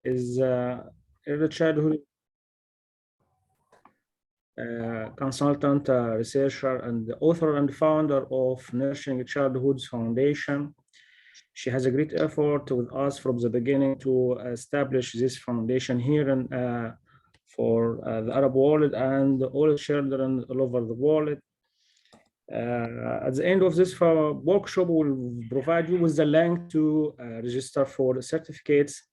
is early childhood consultant, researcher, and the author and founder of Nurturing Childhoods Foundation. She has a great effort with us from the beginning to establish this foundation here for the Arab world and all children all over the world. At the end of this workshop, we'll provide you with the link to register for certificates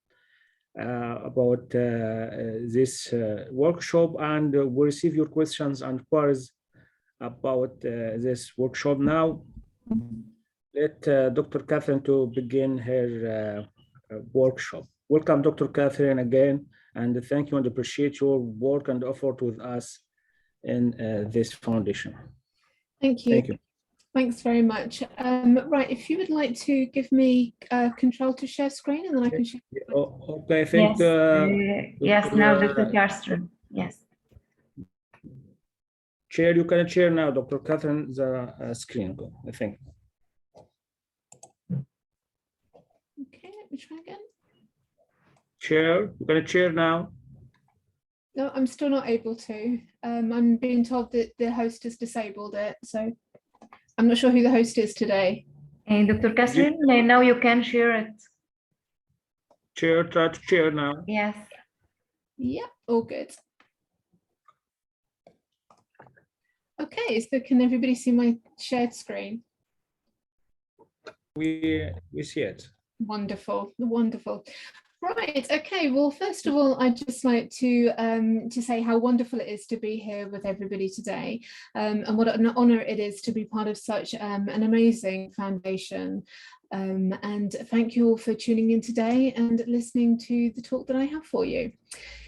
about this workshop, and we'll receive your questions and queries about this workshop now. Let Dr. Kathryn to begin her workshop. Welcome, Dr. Kathryn, again, and thank you and appreciate your work and effort with us in this foundation. Thank you. Thank you. Thanks very much. Right, if you would like to give me control to share screen, and then I can share. Okay, I think. Yes, now Dr. Kathryn. Yes. Chair, you can share now, Dr. Kathryn, the screen, I think. Okay, let me try again. Chair, you can share now. No, I'm still not able to. I'm being told that the host has disabled it, so I'm not sure who the host is today. And Dr. Kathryn, now you can share it. Chair, try to share now. Yes. Yeah, all good. Okay, so can everybody see my shared screen? We see it. Wonderful, wonderful. Right, okay, well, first of all, I'd just like to say how wonderful it is to be here with everybody today, and what an honor it is to be part of such an amazing foundation. And thank you all for tuning in today and listening to the talk that I have for you.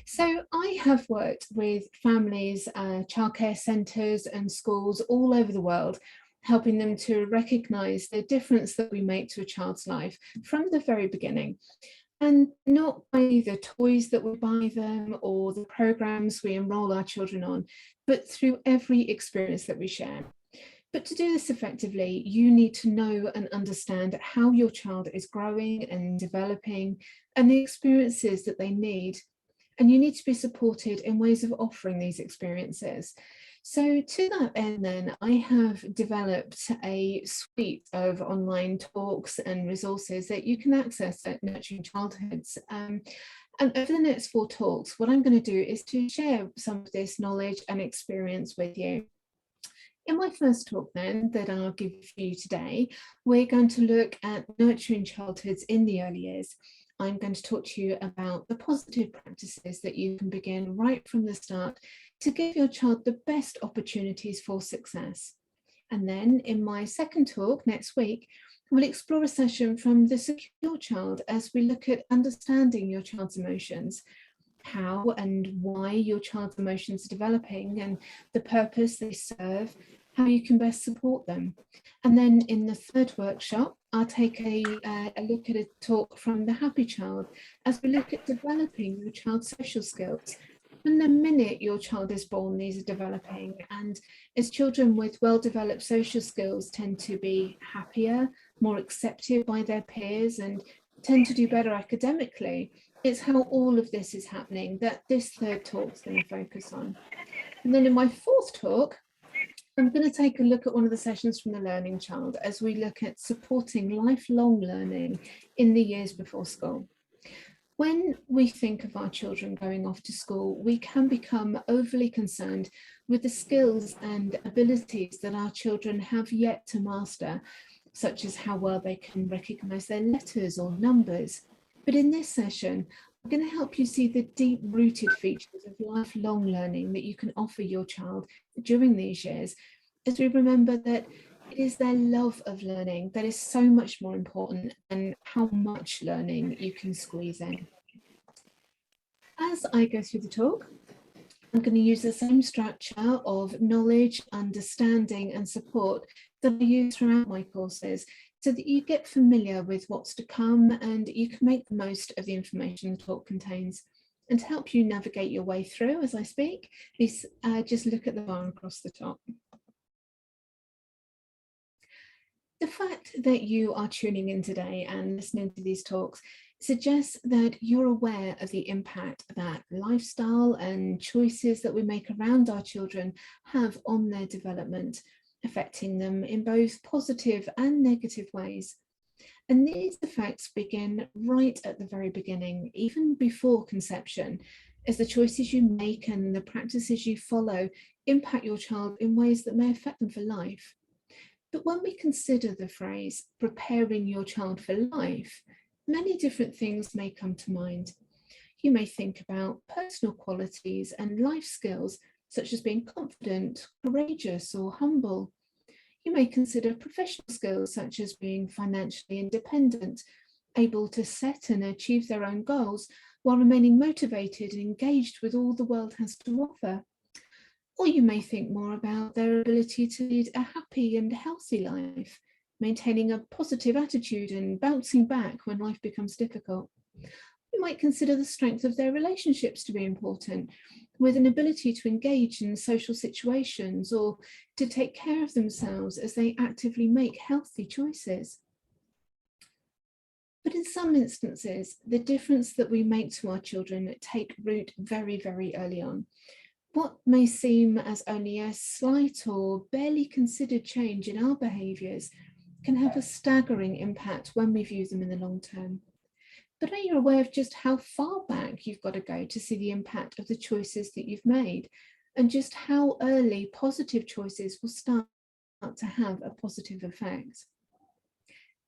So I have worked with families, childcare centres and schools all over the world, helping them to recognise the difference that we make to a child's life from the very beginning. And not by the toys that we buy them or the programs we enroll our children on, but through every experience that we share. But to do this effectively, you need to know and understand how your child is growing and developing and the experiences that they need. And you need to be supported in ways of offering these experiences. So to that end then, I have developed a suite of online talks and resources that you can access at Nurturing Childhoods. And over the next 4 talks, what I'm going to do is to share some of this knowledge and experience with you. In my first talk then, that I'll give you today, we're going to look at nurturing childhoods in the early years. I'm going to talk to you about the positive practices that you can begin right from the start to give your child the best opportunities for success. And then in my second talk next week, we'll explore a session from the secure child as we look at understanding your child's emotions, how and why your child's emotions are developing and the purpose they serve, how you can best support them. And then in the third workshop, I'll take a look at a talk from the happy child as we look at developing your child's social skills. From the minute your child is born, these are developing, and as children with well-developed social skills tend to be happier, more accepted by their peers, and tend to do better academically, it's how all of this is happening that this third talk is going to focus on. And then in my fourth talk, I'm going to take a look at one of the sessions from the learning child as we look at supporting lifelong learning in the years before school. When we think of our children going off to school, we can become overly concerned with the skills and abilities that our children have yet to master, such as how well they can recognise their letters or numbers. But in this session, I'm going to help you see the deep-rooted features of lifelong learning that you can offer your child during these years, as we remember that it is their love of learning that is so much more important than how much learning you can squeeze in. As I go through the talk, I'm going to use the same structure of knowledge, understanding and support that I use throughout my courses, so that you get familiar with what's to come and you can make the most of the information the talk contains. And to help you navigate your way through as I speak, please just look at the bar across the top. The fact that you are tuning in today and listening to these talks suggests that you're aware of the impact that lifestyle and choices that we make around our children have on their development, affecting them in both positive and negative ways. And these effects begin right at the very beginning, even before conception, as the choices you make and the practices you follow impact your child in ways that may affect them for life. But when we consider the phrase preparing your child for life, many different things may come to mind. You may think about personal qualities and life skills, such as being confident, courageous, or humble. You may consider professional skills, such as being financially independent, able to set and achieve their own goals, while remaining motivated and engaged with all the world has to offer. Or you may think more about their ability to lead a happy and healthy life, maintaining a positive attitude and bouncing back when life becomes difficult. You might consider the strength of their relationships to be important, with an ability to engage in social situations or to take care of themselves as they actively make healthy choices. But in some instances, the difference that we make to our children take root very, very early on. What may seem as only a slight or barely considered change in our behaviours can have a staggering impact when we view them in the long term. But are you aware of just how far back you've got to go to see the impact of the choices that you've made, and just how early positive choices will start to have a positive effect?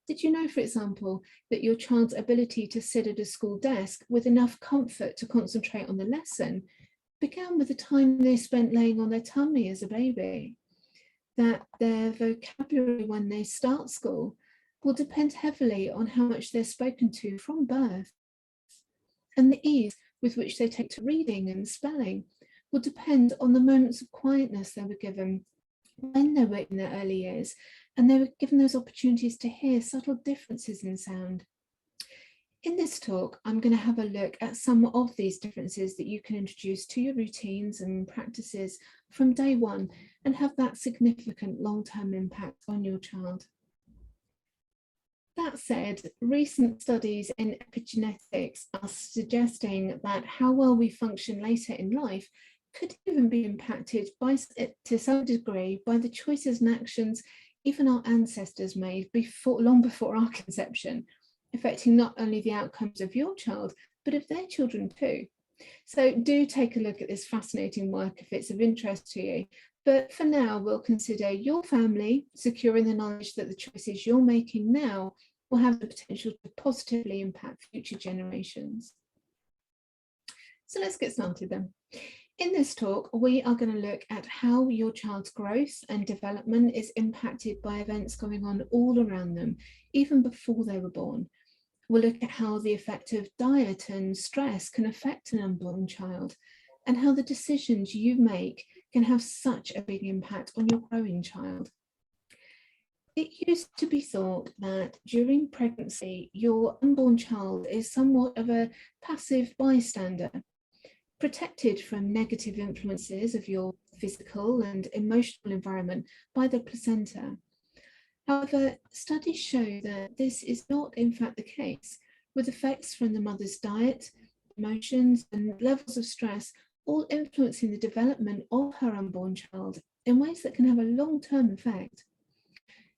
Did you know, for example, that your child's ability to sit at a school desk with enough comfort to concentrate on the lesson began with the time they spent laying on their tummy as a baby? That their vocabulary when they start school will depend heavily on how much they're spoken to from birth. And the ease with which they take to reading and spelling will depend on the moments of quietness they were given when they were in their early years, and they were given those opportunities to hear subtle differences in sound. In this talk, I'm going to have a look at some of these differences that you can introduce to your routines and practices from day one and have that significant long-term impact on your child. That said, recent studies in epigenetics are suggesting that how well we function later in life could even be impacted to some degree by the choices and actions even our ancestors made long before our conception, affecting not only the outcomes of your child, but of their children too. So do take a look at this fascinating work if it's of interest to you. But for now, we'll consider your family, securing the knowledge that the choices you're making now will have the potential to positively impact future generations. So let's get started then. In this talk, we are going to look at how your child's growth and development is impacted by events going on all around them, even before they were born. We'll look at how the effect of diet and stress can affect an unborn child, and how the decisions you make can have such a big impact on your growing child. It used to be thought that during pregnancy, your unborn child is somewhat of a passive bystander, protected from negative influences of your physical and emotional environment by the placenta. However, studies show that this is not in fact the case, with effects from the mother's diet, emotions, and levels of stress all influencing the development of her unborn child in ways that can have a long-term effect.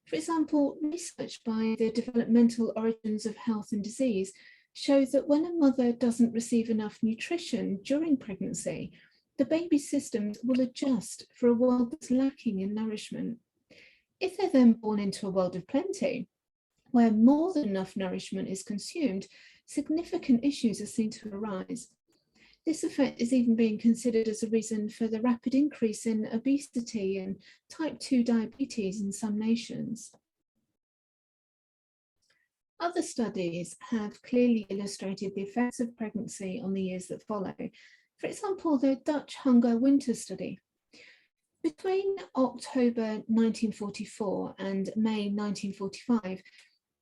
For example, research by the Developmental Origins of Health and Disease shows that when a mother doesn't receive enough nutrition during pregnancy, the baby's systems will adjust for a world that's lacking in nourishment. If they're then born into a world of plenty, where more than enough nourishment is consumed, significant issues are seen to arise. This effect is even being considered as a reason for the rapid increase in obesity and type 2 diabetes in some nations. Other studies have clearly illustrated the effects of pregnancy on the years that follow. For example, the Dutch Hunger Winter Study. Between October 1944 and May 1945,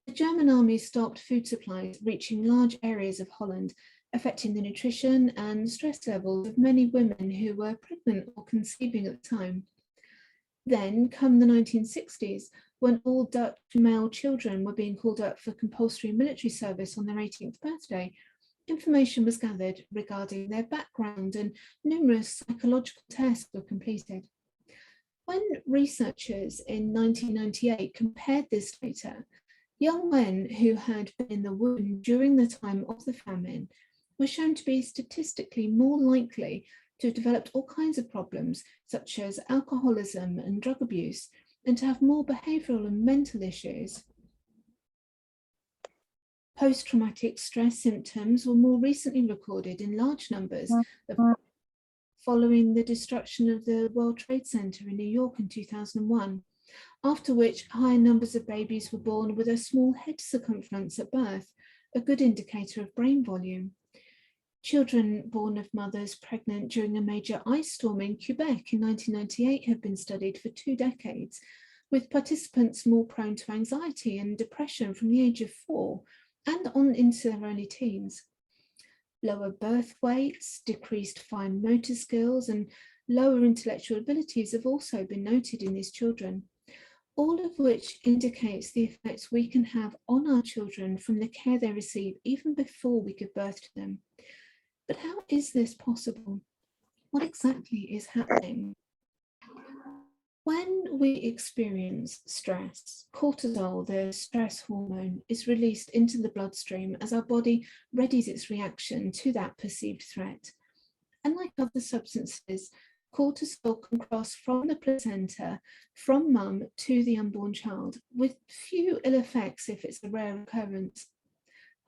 the German army stopped food supplies reaching large areas of Holland, affecting the nutrition and stress levels of many women who were pregnant or conceiving at the time. Then, come the 1960s, when all Dutch male children were being called up for compulsory military service on their 18th birthday, information was gathered regarding their background and numerous psychological tests were completed. When researchers in 1998 compared this data, young men who had been in the womb during the time of the famine were shown to be statistically more likely to have developed all kinds of problems, such as alcoholism and drug abuse, and to have more behavioural and mental issues. Post-traumatic stress symptoms were more recently recorded in large numbers following the destruction of the World Trade Center in New York in 2001, after which higher numbers of babies were born with a small head circumference at birth, a good indicator of brain volume. Children born of mothers pregnant during a major ice storm in Quebec in 1998 have been studied for 2 decades, with participants more prone to anxiety and depression from the age of 4 and on into their early teens. Lower birth weights, decreased fine motor skills, and lower intellectual abilities have also been noted in these children, all of which indicates the effects we can have on our children from the care they receive even before we give birth to them. But how is this possible? What exactly is happening? When we experience stress, cortisol, the stress hormone, is released into the bloodstream as our body readies its reaction to that perceived threat. Unlike other substances, cortisol can cross from the placenta, from mum to the unborn child, with few ill effects if it's a rare occurrence.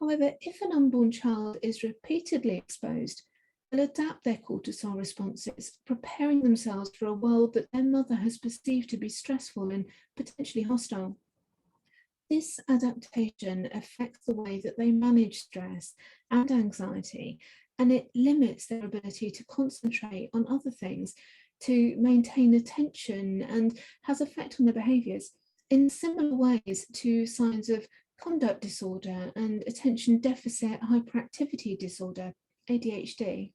However, if an unborn child is repeatedly exposed, they'll adapt their cortisol responses, preparing themselves for a world that their mother has perceived to be stressful and potentially hostile. This adaptation affects the way that they manage stress and anxiety, and it limits their ability to concentrate on other things, to maintain attention, and has effect on their behaviours in similar ways to signs of conduct disorder and attention deficit hyperactivity disorder, ADHD.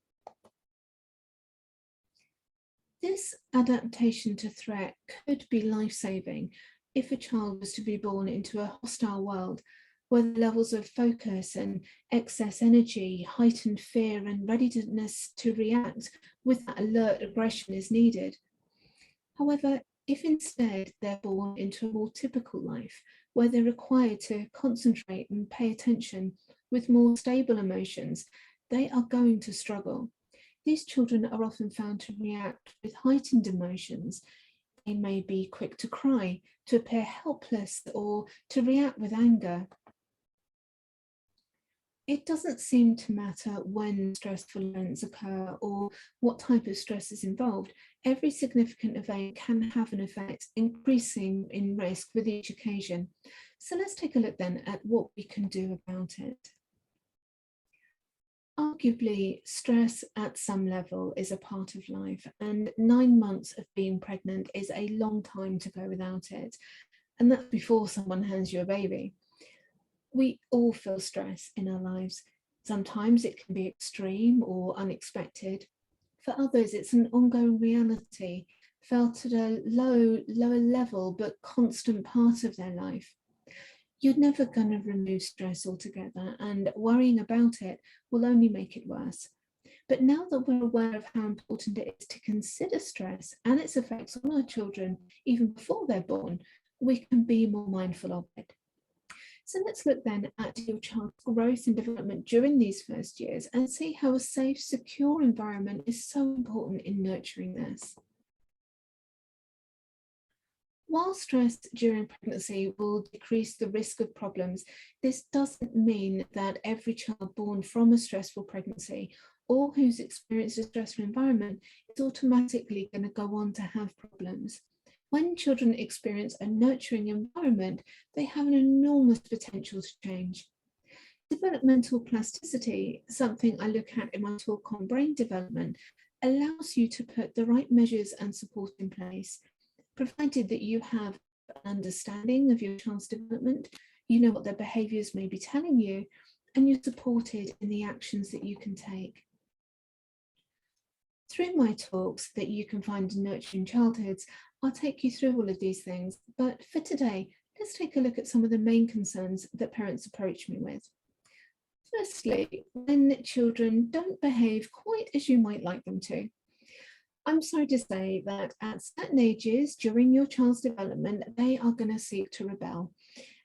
This adaptation to threat could be life-saving if a child was to be born into a hostile world where the levels of focus and excess energy, heightened fear and readiness to react with that alert aggression is needed. However, if instead they're born into a more typical life where they're required to concentrate and pay attention with more stable emotions, they are going to struggle. These children are often found to react with heightened emotions. They may be quick to cry, to appear helpless, or to react with anger. It doesn't seem to matter when stressful events occur or what type of stress is involved. Every significant event can have an effect, increasing in risk with each occasion. So let's take a look then at what we can do about it. Arguably, stress at some level is a part of life, and 9 months of being pregnant is a long time to go without it. And that's before someone hands you a baby. We all feel stress in our lives. Sometimes it can be extreme or unexpected. For others, it's an ongoing reality, felt at a lower level, but constant part of their life. You're never going to remove stress altogether, and worrying about it will only make it worse. But now that we're aware of how important it is to consider stress and its effects on our children, even before they're born, we can be more mindful of it. So let's look then at your child's growth and development during these first years and see how a safe, secure environment is so important in nurturing this. While stress during pregnancy will decrease the risk of problems, this doesn't mean that every child born from a stressful pregnancy or who's experienced a stressful environment is automatically going to go on to have problems. When children experience a nurturing environment, they have an enormous potential to change. Developmental plasticity, something I look at in my talk on brain development, allows you to put the right measures and support in place, provided that you have an understanding of your child's development, you know what their behaviours may be telling you, and you're supported in the actions that you can take. Through my talks that you can find in Nurturing Childhoods, I'll take you through all of these things, but for today, let's take a look at some of the main concerns that parents approach me with. Firstly, when children don't behave quite as you might like them to. I'm sorry to say that at certain ages during your child's development, they are going to seek to rebel.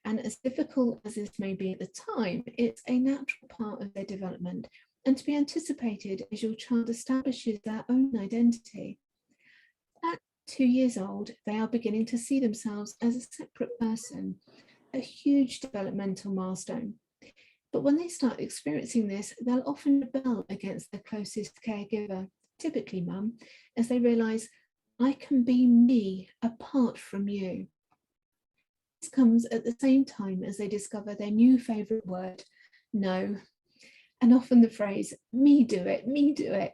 And as difficult as this may be at the time, it's a natural part of their development and to be anticipated as your child establishes their own identity. At 2 years old, they are beginning to see themselves as a separate person, a huge developmental milestone. But when they start experiencing this, they'll often rebel against their closest caregiver, typically mum, as they realise, I can be me apart from you. This comes at the same time as they discover their new favourite word, no, and often the phrase, me do it, me do it.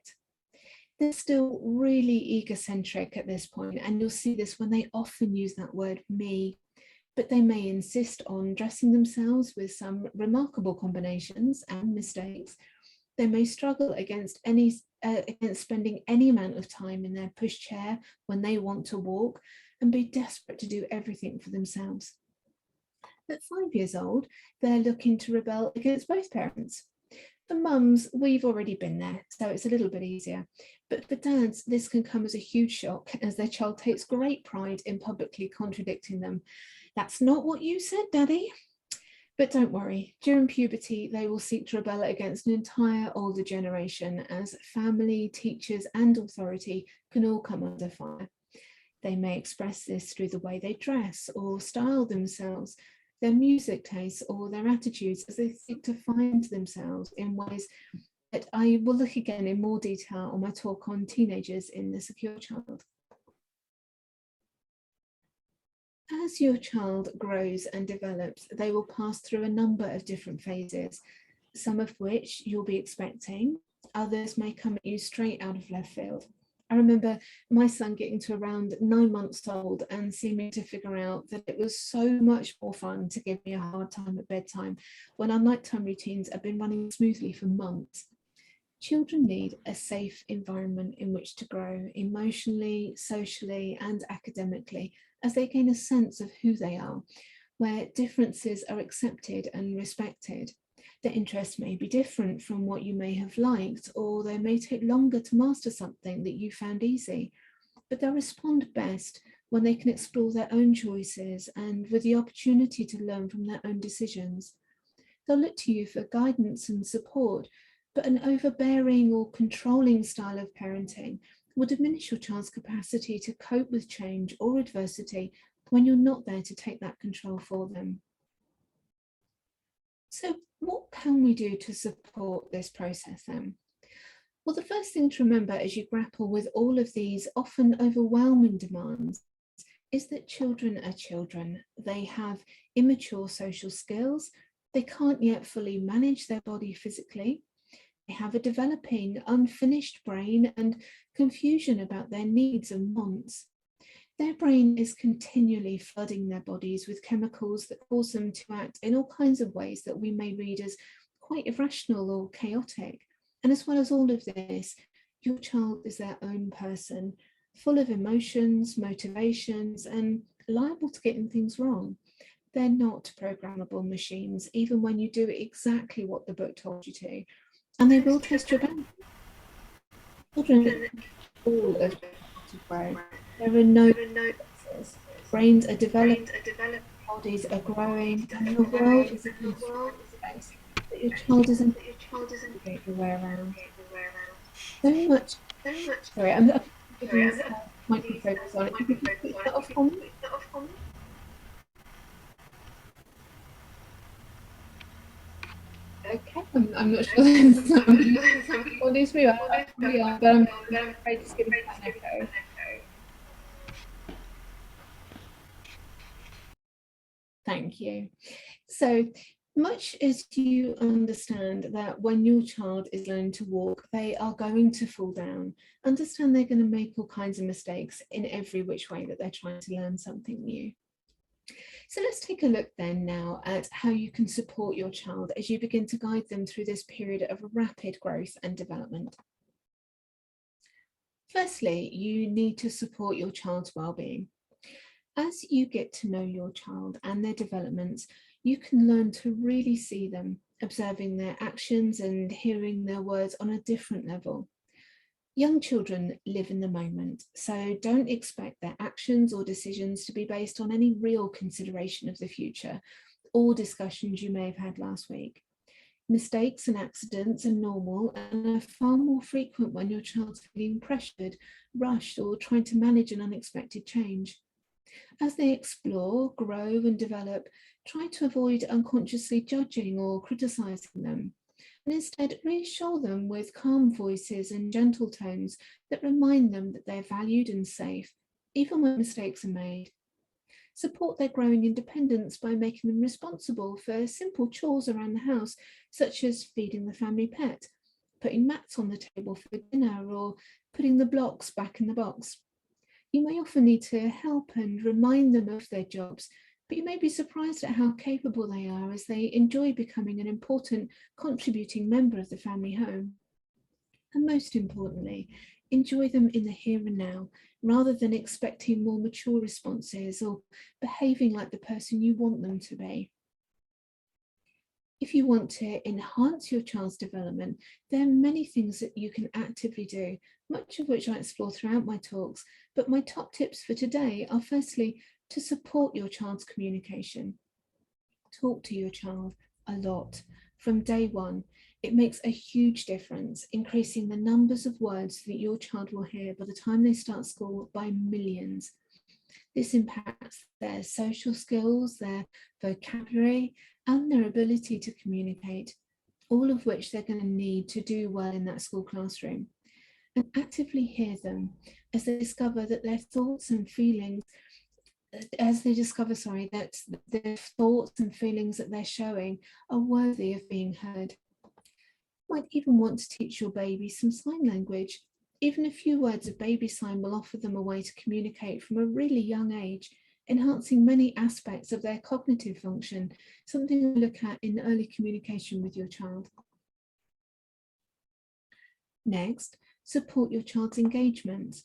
They're still really egocentric at this point, and you'll see this when they often use that word me, but they may insist on dressing themselves with some remarkable combinations and mistakes. They may struggle against spending any amount of time in their pushchair when they want to walk and be desperate to do everything for themselves. At 5 years old, they're looking to rebel against both parents. For mums, we've already been there, so it's a little bit easier. But for dads, this can come as a huge shock as their child takes great pride in publicly contradicting them. That's not what you said, Daddy. But don't worry, during puberty, they will seek to rebel against an entire older generation as family, teachers, and authority can all come under fire. They may express this through the way they dress or style themselves, their music tastes, or their attitudes as they seek to find themselves in ways that I will look again in more detail on my talk on teenagers in the secure child. As your child grows and develops, they will pass through a number of different phases, some of which you'll be expecting, others may come at you straight out of left field. I remember my son getting to around 9 months old and seeming to figure out that it was so much more fun to give me a hard time at bedtime when our nighttime routines have been running smoothly for months. Children need a safe environment in which to grow emotionally, socially, and academically as they gain a sense of who they are, where differences are accepted and respected. Their interests may be different from what you may have liked, or they may take longer to master something that you found easy, but they'll respond best when they can explore their own choices and with the opportunity to learn from their own decisions. They'll look to you for guidance and support, but an overbearing or controlling style of parenting will diminish your child's capacity to cope with change or adversity when you're not there to take that control for them. So what can we do to support this process then? Well, the first thing to remember as you grapple with all of these often overwhelming demands is that children are children. They have immature social skills. They can't yet fully manage their body physically. They have a developing, unfinished brain and confusion about their needs and wants. Their brain is continually flooding their bodies with chemicals that cause them to act in all kinds of ways that we may read as quite irrational or chaotic. And as well as all of this, your child is their own person, full of emotions, motivations, and liable to getting things wrong. They're not programmable machines, even when you do exactly what the book told you to. And they will test your boundaries. Children all of to grow. There are no differences. Brains are developing, bodies are growing, and your world is a space that your child isn't the way around. So much. Sorry, I'm putting microfocus on it. Could you put that off on me? Okay, I'm not sure there's some bodies we are, but I'm afraid it's giving an echo. Thank you. So much as you understand that when your child is learning to walk, they are going to fall down, understand they're going to make all kinds of mistakes in every which way that they're trying to learn something new. So let's take a look then now at how you can support your child as you begin to guide them through this period of rapid growth and development. Firstly, you need to support your child's well-being. As you get to know your child and their developments, you can learn to really see them, observing their actions and hearing their words on a different level. Young children live in the moment, so don't expect their actions or decisions to be based on any real consideration of the future or discussions you may have had last week. Mistakes and accidents are normal and are far more frequent when your child's feeling pressured, rushed, or trying to manage an unexpected change. As they explore, grow, and develop, try to avoid unconsciously judging or criticizing them, and instead reassure them with calm voices and gentle tones that remind them that they're valued and safe, even when mistakes are made. Support their growing independence by making them responsible for simple chores around the house, such as feeding the family pet, putting mats on the table for dinner, or putting the blocks back in the box. You may often need to help and remind them of their jobs, but you may be surprised at how capable they are as they enjoy becoming an important, contributing member of the family home. And most importantly, enjoy them in the here and now, rather than expecting more mature responses or behaving like the person you want them to be. If you want to enhance your child's development, there are many things that you can actively do, much of which I explore throughout my talks, but my top tips for today are firstly, to support your child's communication. Talk to your child a lot from day one. It makes a huge difference, increasing the numbers of words that your child will hear by the time they start school by millions. This impacts their social skills, their vocabulary, and their ability to communicate, all of which they're going to need to do well in that school classroom. And actively hear them as they discover that their thoughts and feelings, that the thoughts and feelings that they're showing are worthy of being heard. You might even want to teach your baby some sign language. Even a few words of baby sign will offer them a way to communicate from a really young age, enhancing many aspects of their cognitive function, something to look at in early communication with your child. Next, support your child's engagement.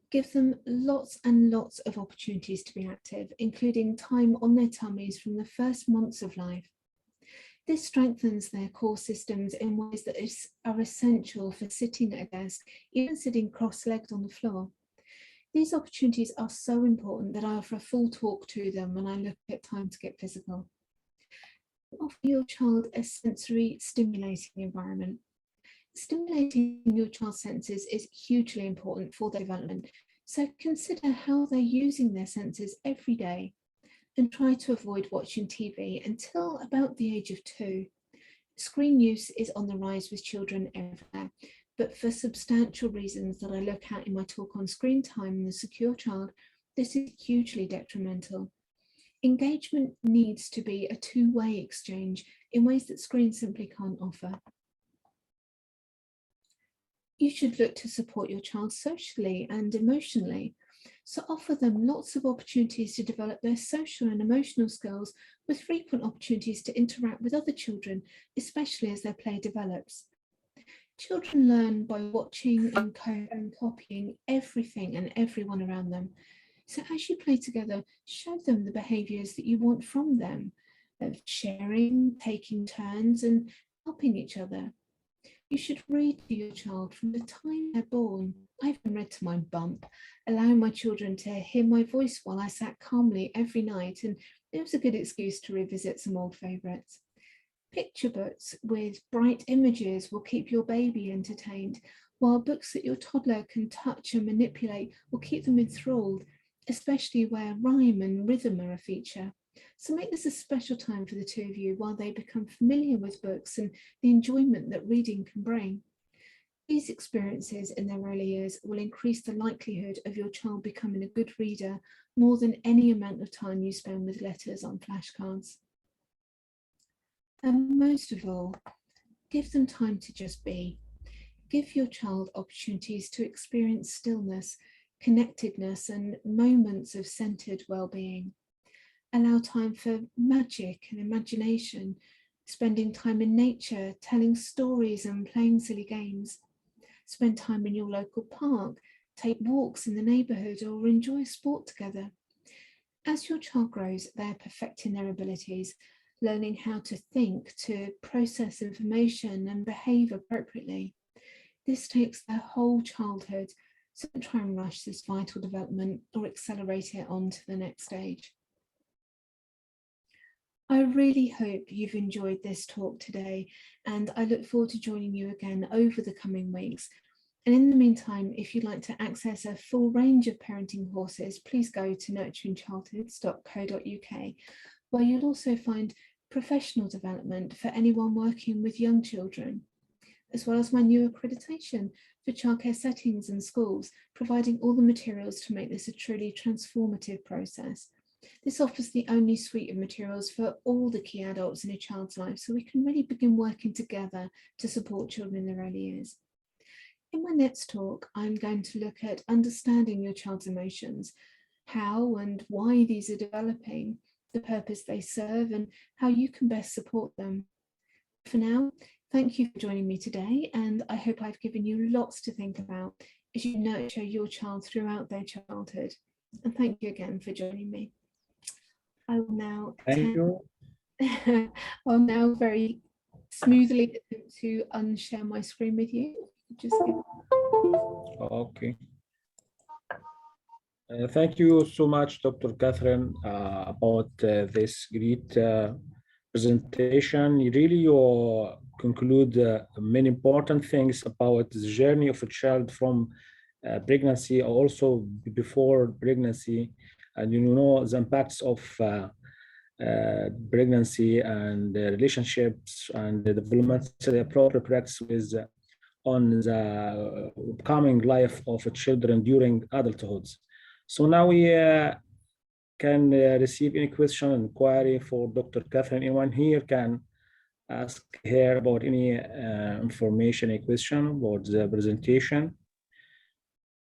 Give them lots and lots of opportunities to be active, including time on their tummies from the first months of life. This strengthens their core systems in ways that are essential for sitting at a desk, even sitting cross-legged on the floor. These opportunities are so important that I offer a full talk to them when I look at time to get physical. Offer your child a sensory stimulating environment. Stimulating your child's senses is hugely important for their development, so consider how they're using their senses every day and try to avoid watching TV until about the age of 2. Screen use is on the rise with children everywhere, but for substantial reasons that I look at in my talk on screen time and the secure child, this is hugely detrimental. Engagement needs to be a two-way exchange in ways that screens simply can't offer. You should look to support your child socially and emotionally. So offer them lots of opportunities to develop their social and emotional skills, with frequent opportunities to interact with other children, especially as their play develops. Children learn by watching and copying everything and everyone around them. So as you play together, show them the behaviours that you want from them, of sharing, taking turns, and helping each other. You should read to your child from the time they're born. I even read to my bump, allowing my children to hear my voice while I sat calmly every night, and it was a good excuse to revisit some old favourites. Picture books with bright images will keep your baby entertained, while books that your toddler can touch and manipulate will keep them enthralled, especially where rhyme and rhythm are a feature. So make this a special time for the two of you while they become familiar with books and the enjoyment that reading can bring. These experiences in their early years will increase the likelihood of your child becoming a good reader more than any amount of time you spend with letters on flashcards. And most of all, give them time to just be. Give your child opportunities to experience stillness, connectedness, and moments of centered well-being. Allow time for magic and imagination, spending time in nature, telling stories and playing silly games. Spend time in your local park, take walks in the neighbourhood, or enjoy sport together. As your child grows, they're perfecting their abilities, learning how to think, to process information and behave appropriately. This takes their whole childhood, so don't try and rush this vital development or accelerate it on to the next stage. I really hope you've enjoyed this talk today, and I look forward to joining you again over the coming weeks. And in the meantime, if you'd like to access a full range of parenting courses, please go to nurturingchildhoods.co.uk, where you'll also find professional development for anyone working with young children, as well as my new accreditation for childcare settings and schools, providing all the materials to make this a truly transformative process. This offers the only suite of materials for all the key adults in a child's life, so we can really begin working together to support children in their early years. In my next talk, I'm going to look at understanding your child's emotions, how and why these are developing, the purpose they serve, and how you can best support them. For now, thank you for joining me today, and I hope I've given you lots to think about as you nurture your child throughout their childhood. And thank you again for joining me. I will now I'll now very smoothly attempt to unshare my screen with you. Just give... Okay. Thank you so much, Dr. Kathryn, about this great presentation. You conclude many important things about the journey of a child from pregnancy, also before pregnancy, and you know the impacts of pregnancy and the relationships and the development of the appropriate practices on the coming life of children during adulthood. So now we can receive any question, inquiry for Dr. Kathryn. Anyone here can ask her about any information, a question about the presentation.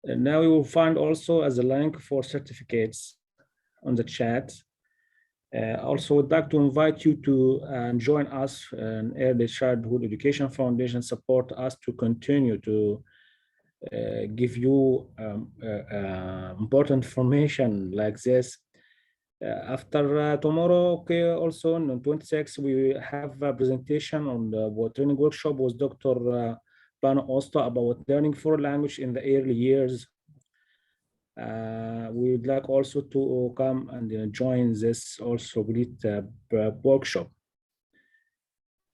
And now you will find also as a link for certificates on the chat. Also, would like to invite you to join us in Early Childhood Education Foundation, support us to continue to give you important information like this. After tomorrow, okay, also on 26th, we have a presentation on the training workshop with Dr. Bano Osta about learning foreign language in the early years. We would like also to come and join this also great workshop.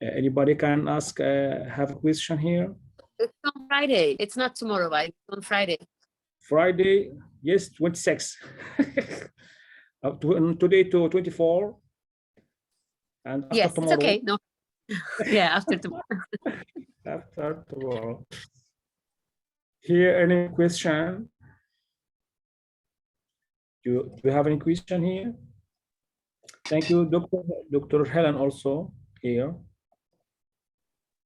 Anybody can ask, have a question here? It's on Friday. It's not tomorrow, right? It's on Friday. Friday, yes, 26. Today to 24. And after yes, tomorrow. It's okay. No. Yeah, after tomorrow. After tomorrow. Here, any question? Do you have any question here? Thank you, Dr. Helen also here.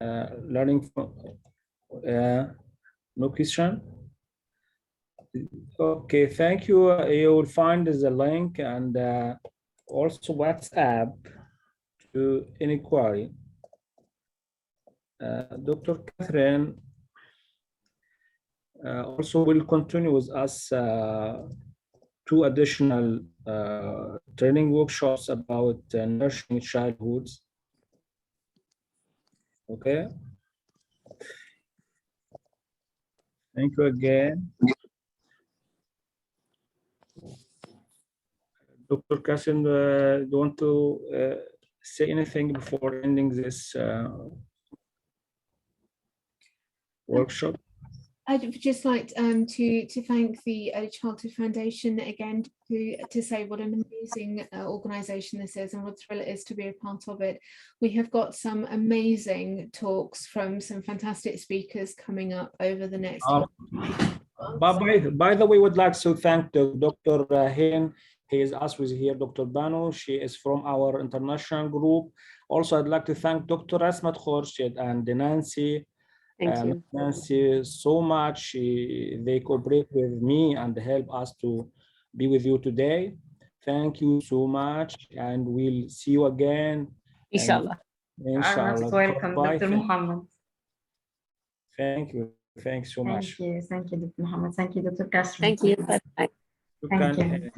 Learning from, no question? Okay, thank you. You will find the link and also WhatsApp to any query. Dr. Kathryn also will continue with us 2 additional training workshops about nurturing childhoods. Okay. Thank you again. Dr. Kathryn, do you want to say anything before ending this workshop? I'd just like to thank the Early Childhood Foundation again, to say what an amazing organisation this is and what a thrill it is to be a part of it. We have got some amazing talks from some fantastic speakers coming up over the next by the way, would like to thank Dr. Helen. He is us with here, Dr. Bano. She is from our international group. Also, I'd like to thank Dr. Asmat Khorshid and Nancy. Thank you. Nancy, so much. They cooperate with me and help us to be with you today. Thank you so much, and we'll see you again. Inshallah. Inshallah. Welcome, Dr. Muhammad. Thank you. Thanks so much. Thank you, Dr. Muhammad. Thank you, Dr. Kathryn. Thank you. Bye-bye. Thank you.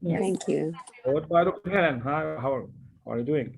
Yes. Thank you. What about Dr. Helen? Hi, how are you doing?